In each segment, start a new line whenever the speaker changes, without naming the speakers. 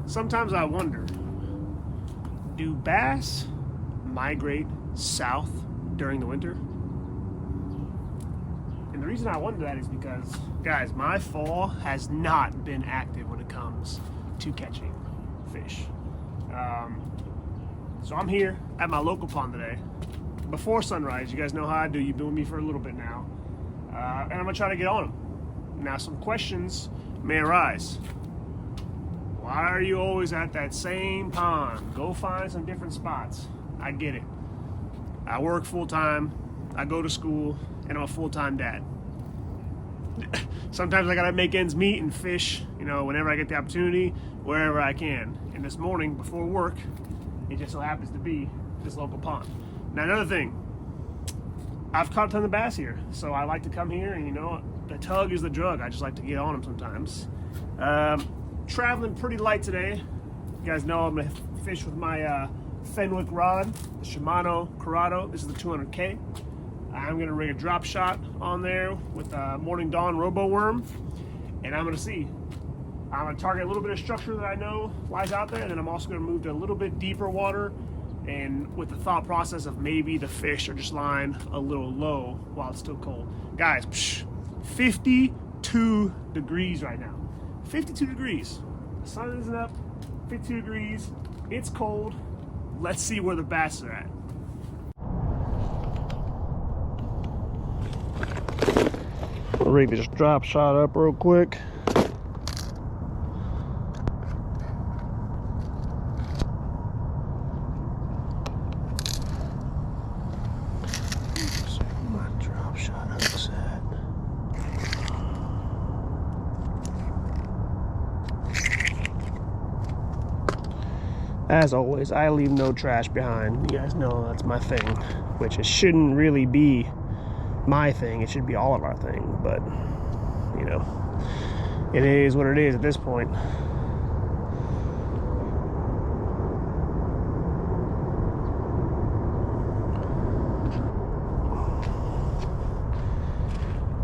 Sometimes I wonder, do bass migrate south during the winter? And the reason I wonder that is because, guys, my fall has not been active when it comes to catching fish. So I'm here at my local pond today, before sunrise. You guys know how I do, you've been with me for a little bit now. And I'm gonna try to get on them. Now, some questions may arise. Why are you always at that same pond? Go find some different spots. I get it. I work full-time, I go to school, and I'm a full-time dad. Sometimes I gotta make ends meet and fish, whenever I get the opportunity, wherever I can. And this morning, before work, it just so happens to be this local pond. Now, another thing, I've caught a ton of bass here, so I like to come here, and the tug is the drug. I just like to get on them sometimes. Traveling pretty light today. You guys know I'm gonna fish with my Fenwick rod, the Shimano Curado. This is the 200K. I'm gonna rig a drop shot on there with a Morning Dawn Robo Worm, and I'm gonna see. I'm gonna target a little bit of structure that I know lies out there, and then I'm also gonna move to a little bit deeper water, and with the thought process of maybe the fish are just lying a little low while it's still cold. Guys, 52 degrees right now. 52 degrees. The sun isn't up. 52 degrees. It's cold. Let's see where the bass are at. I'll rig this drop shot up real quick. My drop shot up set. As always, I leave no trash behind. You guys know that's my thing, which it shouldn't really be my thing. It should be all of our thing, but it is what it is at this point.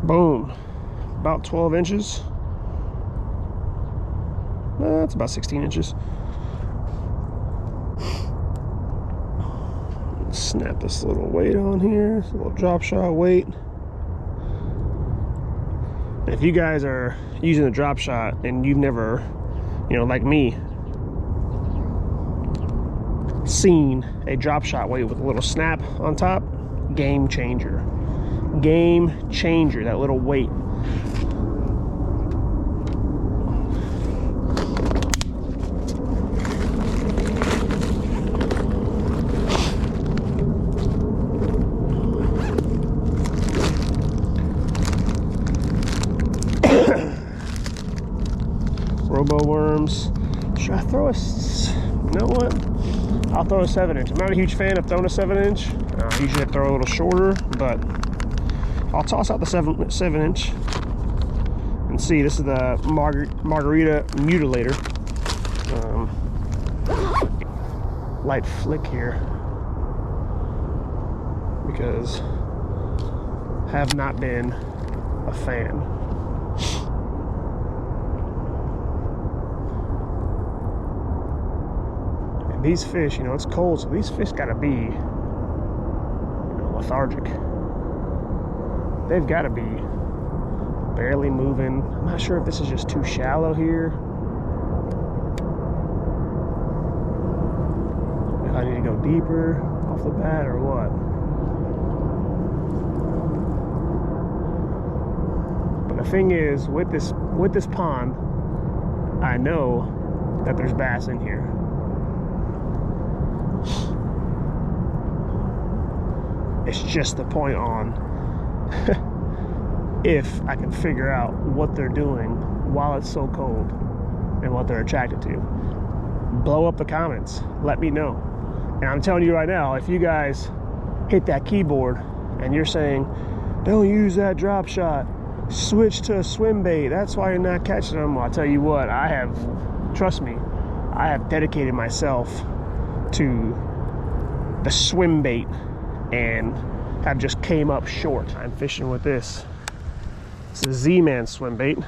Boom. About 12 inches. That's about 16 inches. Snap this little weight on here, this little drop shot weight. And if you guys are using the drop shot and you've never, like me, seen a drop shot weight with a little snap on top, game changer. Game changer, that little weight. Robo worms. Should I throw you know what? I'll throw a 7-inch. I'm not a huge fan of throwing a 7-inch. Usually I throw a little shorter, but I'll toss out the 7-inch and see. This is the Margarita Mutilator. Light flick here because have not been a fan. these fish, you know, it's cold, so these fish gotta be, you know, lethargic. They've gotta be barely moving. I'm not sure if this is just too shallow here. If I need to go deeper off the bat or what. But the thing is, with this pond, I know that there's bass in here. It's just the point on if I can figure out what they're doing while it's so cold and what they're attracted to. Blow up the comments, let me know. And I'm telling you right now, if you guys hit that keyboard and you're saying, don't use that drop shot, switch to a swim bait, that's why you're not catching them, well, I'll tell you what, trust me, I have dedicated myself to the swim bait and have just came up short. I'm fishing with this. It's a Z-Man swim bait,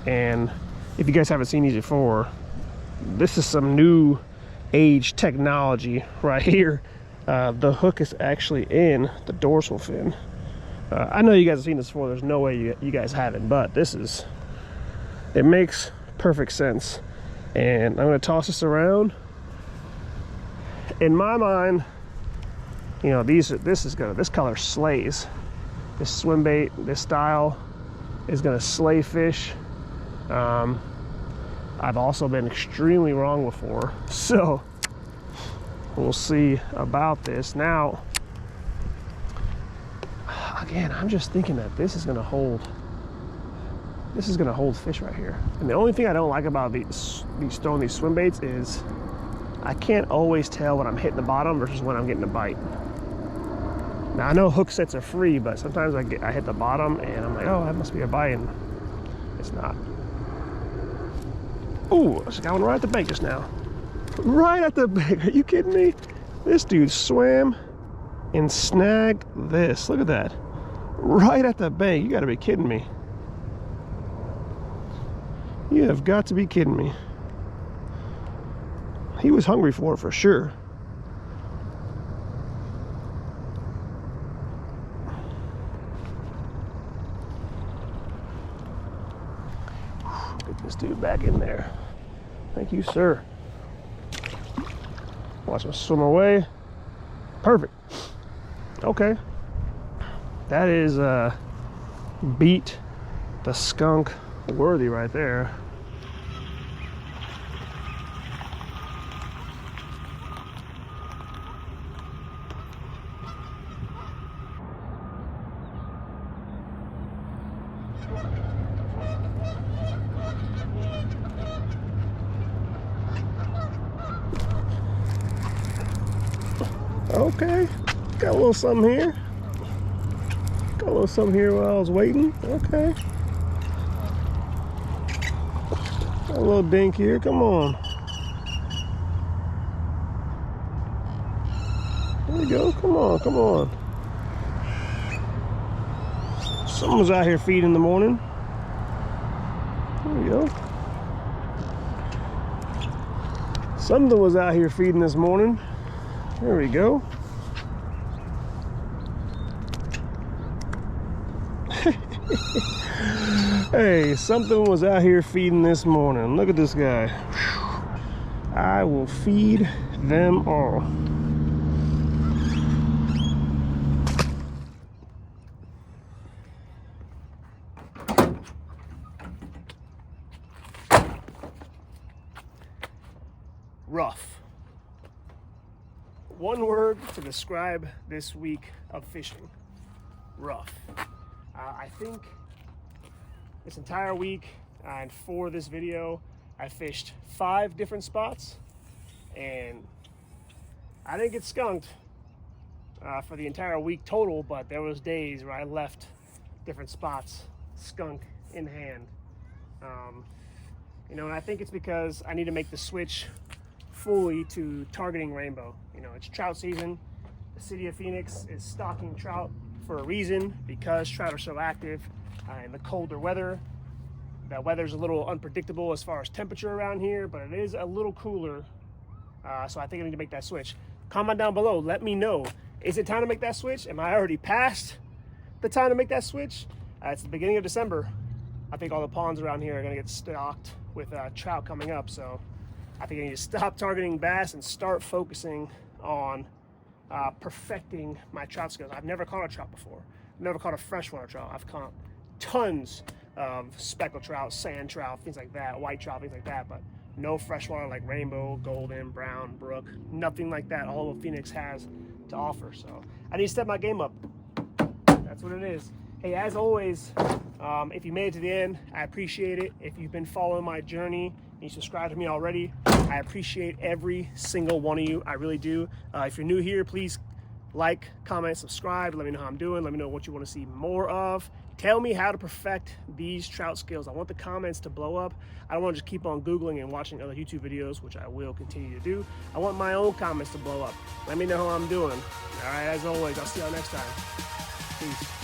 and if you guys haven't seen these before, this is some new age technology right here. The hook is actually in the dorsal fin. I know you guys have seen this before, there's no way you guys haven't, but it makes perfect sense. And I'm gonna toss this around. In my mind, you know, this color slays. This swim bait, this style is gonna slay fish. I've also been extremely wrong before, so we'll see about this. Now, again, I'm just thinking that this is gonna hold fish right here. And the only thing I don't like about these throwing these swim baits is I can't always tell when I'm hitting the bottom versus when I'm getting a bite. Now I know hook sets are free, but sometimes I hit the bottom and I'm like, oh, that must be a bite, and it's not. Ooh, I just got one right at the bank just now. Right at the bank, are you kidding me? This dude swam and snagged this. Look at that. Right at the bank, you gotta be kidding me. You have got to be kidding me. He was hungry for it for sure. Get this dude back in there. Thank you, sir. Watch him swim away. Perfect. Okay. That is beat the skunk worthy right there. Okay, got a little something here. Got a little something here while I was waiting. Okay. Got a little dink here, come on. There we go, come on, come on. Someone was out here feeding in the morning. There we go. Something was out here feeding this morning. There we go. Hey, something was out here feeding this morning. Look at this guy. I will feed them all. Rough. One word to describe this week of fishing: rough. I think this entire week and for this video, I fished 5 different spots, and I didn't get skunked for the entire week total, but there was days where I left different spots skunk in hand. You know, and I think it's because I need to make the switch fully to targeting rainbow. You know, it's trout season. The city of Phoenix is stocking trout for a reason, because trout are so active in the colder weather. The weather's a little unpredictable as far as temperature around here, but it is a little cooler So I think I need to make that switch. Comment down below. Let me know. Is it time to make that switch? Am I already past the time to make that switch? It's the beginning of December. I think all the ponds around here are going to get stocked with trout coming up. So I think I need to stop targeting bass and start focusing on perfecting my trout skills. I've never caught a trout before. I've never caught a freshwater trout. I've caught tons of speckled trout, sand trout, things like that, white trout, things like that, but no freshwater like rainbow, golden, brown, brook, nothing like that. All of Phoenix has to offer. So I need to step my game up. That's what it is. Hey, as always, if you made it to the end, I appreciate it. If you've been following my journey and you subscribe to me already, I appreciate every single one of you. I really do. If you're new here, please like, comment, subscribe. Let me know how I'm doing. Let me know what you want to see more of. Tell me how to perfect these trout skills. I want the comments to blow up. I don't want to just keep on Googling and watching other YouTube videos, which I will continue to do. I want my own comments to blow up. Let me know how I'm doing. All right, as always, I'll see y'all next time. Peace.